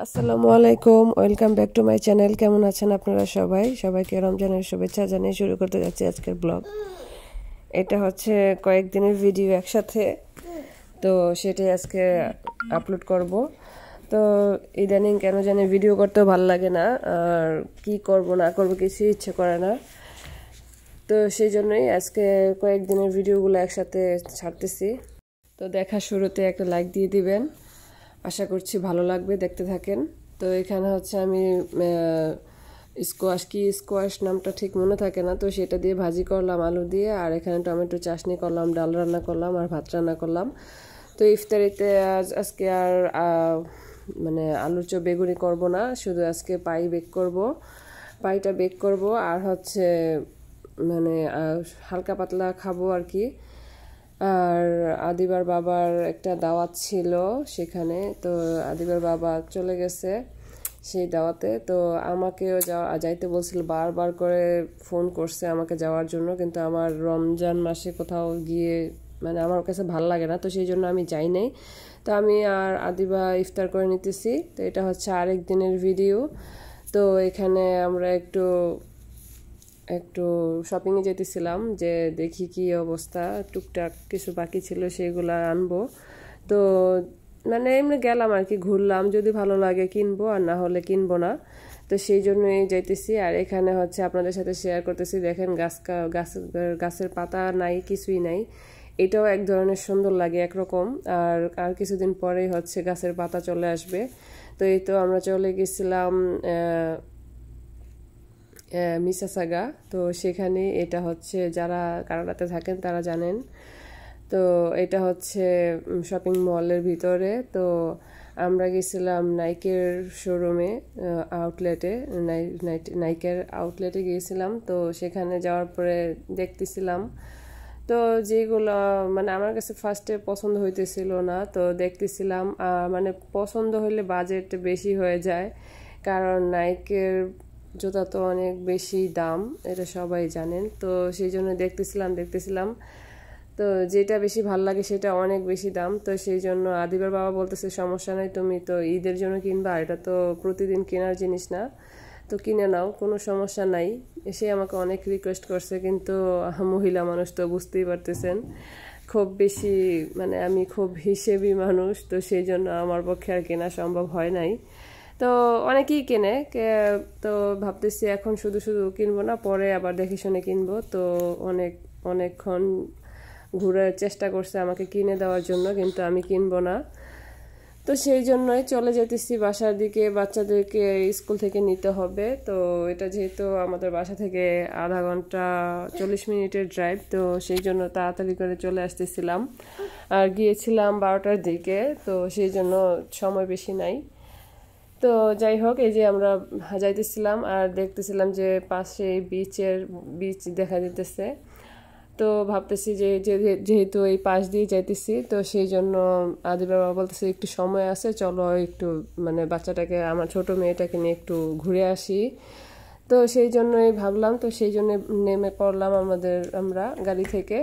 আসসালামু আলাইকুম, welcome back to my channel. কেমন আছেন আপনারা সবাইকে রমজানের শুভেচ্ছা জানিয়ে শুরু করতে যাচ্ছি আজকের ব্লগ। এটা হচ্ছে কয়েকদিনের ভিডিও একসাথে, তো সেটাই আজকে আপলোড করব। তো ইদানিং কেন জানি ভিডিও করতেও ভালো লাগে না, আর কি করব না করব কিছু ইচ্ছে করে না। তো সেই জন্যই আজকে কয়েকদিনের ভিডিওগুলো একসাথে ছাড়তেছি। তো দেখা শুরুতে একটা লাইক দিয়ে দিবেন, আশা করছি ভালো লাগবে, দেখতে থাকেন। তো এখানে হচ্ছে আমি স্কোয়াশ নামটা ঠিক মনে থাকে না, তো সেটা দিয়ে ভাজি করলাম আলু দিয়ে, আর এখানে টমেটো চাটনি করলাম, ডাল রান্না করলাম আর ভাত রান্না করলাম। তো ইফতারিতে আজকে আর মানে আলুর চপ বেগুনি করব না, শুধু আজকে পাইটা বেক করব আর হচ্ছে মানে হালকা পাতলা খাবো আর কি। আর আদিবার বাবার একটা দাওয়াত ছিল সেখানে, তো আদিবার বাবা চলে গেছে সেই দাওয়াতে। তো আমাকেও যাইতে বলছিল, বারবার করে ফোন করছে আমাকে যাওয়ার জন্য, কিন্তু আমার রমজান মাসে কোথাও গিয়ে মানে আমার কাছে ভাল লাগে না, তো সেই জন্য আমি যাই নাই। তো আমি আর আদিবা ইফতার করে নিতেছি। তো এটা হচ্ছে আরেক দিনের ভিডিও। তো এখানে আমরা একটু শপিংয়ে যেতেছিলাম, যে দেখি কি অবস্থা, টুকটাক কিছু বাকি ছিল সেগুলো আনবো। তো মানে এমনি গেলাম আর কি, ঘুরলাম, যদি ভালো লাগে কিনবো আর না হলে কিনবো না। তো সেই জন্যই যাইতেছি। আর এখানে হচ্ছে আপনাদের সাথে শেয়ার করতেছি, দেখেন গাছের পাতা নাই, কিছুই নাই। এটাও এক ধরনের সুন্দর লাগে একরকম। আর কিছুদিন পরেই হচ্ছে গাছের পাতা চলে আসবে। তো এই তো আমরা চলে গেছিলাম মিসাসাগা। তো সেখানে এটা হচ্ছে যারা কানাডাতে থাকেন তারা জানেন। তো এটা হচ্ছে শপিং মলের ভিতরে। তো আমরা গেছিলাম নাইকের শোরুমে, নাইকের আউটলেটে গিয়েছিলাম। তো সেখানে যাওয়ার পরে দেখতেছিলাম, তো যেগুলো মানে আমার কাছে ফার্স্টে পছন্দ হইতেছিল না, তো দেখতেছিলাম মানে পছন্দ হইলে বাজেট বেশি হয়ে যায়, কারণ নাইকের জুতা তো অনেক বেশি দাম, এটা সবাই জানেন। তো সেই জন্য দেখতেছিলাম, তো যেটা বেশি ভাল লাগে সেটা অনেক বেশি দাম। তো সেই জন্য আদিবার বাবা বলতেছে, সমস্যা নাই, তুমি তো ঈদের জন্য কিনবা, এটা তো প্রতিদিন কেনার জিনিস না, তো কিনে নাও, কোনো সমস্যা নাই। এসে আমাকে অনেক রিকোয়েস্ট করছে, কিন্তু মহিলা মানুষ তো বুঝতেই পারতেছেন, খুব বেশি মানে আমি খুব হিসেবি মানুষ, তো সেই জন্য আমার পক্ষে আর কেনা সম্ভব হয় নাই। তো অনেকেই কেনে, তো ভাবতেছি এখন শুধু শুধু কিনবো না, পরে আবার দেখে শুনে কিনবো। তো অনেকক্ষণ ঘুরার চেষ্টা করছে আমাকে কিনে দেওয়ার জন্য, কিন্তু আমি কিনবো না। তো সেই জন্যই চলে যেতেছি বাসার দিকে, বাচ্চাদেরকে স্কুল থেকে নিতে হবে। তো এটা যেহেতু আমাদের বাসা থেকে আধা ঘন্টা 40 মিনিটের ড্রাইভ, তো সেই জন্য তাড়াতাড়ি করে চলে আসতেছিলাম। আর গিয়েছিলাম 12টার দিকে, তো সেই জন্য সময় বেশি নাই। তো যাই হোক, এই যে আমরা যাইতেছিলাম আর দেখতেছিলাম যে পাশে বিচ দেখা যেতেছে। তো ভাবতেছি যে যেহেতু এই পাশ দিয়ে যাইতেছি, তো সেই জন্য আদিবার বাবা বলতেছে একটু সময় আছে, চলো একটু মানে বাচ্চাটাকে, আমার ছোট মেয়েটাকে নিয়ে একটু ঘুরে আসি। তো সেই জন্যই ভাবলাম, তো সেই জন্য নেমে পড়লাম আমরা গাড়ি থেকে।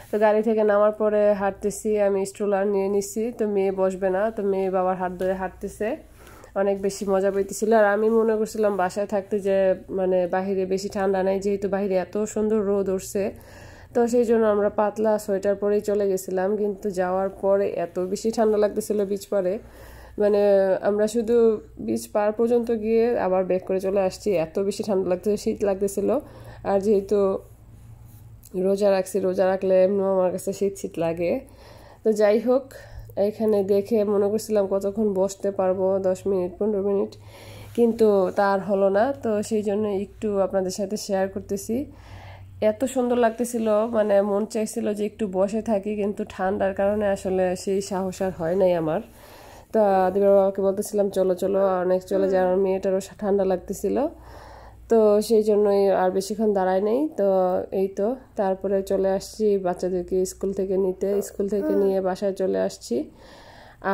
তো গাড়ি থেকে নামার পরে হাঁটতেছি, আমি স্ট্রোলার নিয়ে নিছি, তো মেয়ে বসবে না, তো মেয়ে বাবার হাত ধরে হাঁটতেছে, অনেক বেশি মজা পাইতেছিল। আর আমি মনে করছিলাম বাসায় থাকতে যে মানে বাহিরে বেশি ঠান্ডা নাই, যেহেতু বাহিরে এত সুন্দর রোদ উঠছে, তো সেই জন্য আমরা পাতলা সোয়েটার পরেই চলে গেছিলাম। কিন্তু যাওয়ার পরে এত বেশি ঠান্ডা লাগতেছিল বিচ পারে, মানে আমরা শুধু বিচ পার পর্যন্ত গিয়ে আবার ব্যাক করে চলে আসছি, এত বেশি ঠান্ডা লাগতেছিল, শীত লাগতেছিল। আর যেহেতু রোজা রাখলে এমনিও আমার কাছে শীত লাগে। তো যাই হোক, এখানে দেখে মনে করছিলাম কতক্ষণ বসতে পারবো, 10 মিনিট 15 মিনিট, কিন্তু তার হলো না। তো সেই জন্য একটু আপনাদের সাথে শেয়ার করতেছি। এত সুন্দর লাগতেছিল, মানে মন চাইছিল যে একটু বসে থাকি, কিন্তু ঠান্ডার কারণে আসলে সেই সাহস আর হয় নাই আমার। তো আদিবার বাবাকে বলতেছিলাম চলো চলো, অনেক চলে যায়, আমার মেয়েটারও ঠান্ডা লাগতেছিল। তো সেই জন্যই আর বেশিক্ষণ দাঁড়াই নেই। তো এই তো তারপরে চলে আসছি বাচ্চাদেরকে স্কুল থেকে নিয়ে বাসায় চলে আসছি।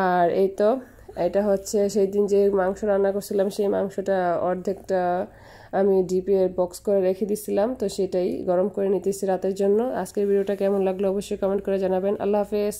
আর এই তো এটা হচ্ছে সেই দিন যে মাংস রান্না করছিলাম, সেই মাংসটা অর্ধেকটা আমি ডিপে বক্স করে রেখে দিছিলাম, তো সেটাই গরম করে নিতেছি রাতের জন্য। আজকের ভিডিওটা কেমন লাগলো অবশ্যই কমেন্ট করে জানাবেন। আল্লাহ হাফেজ।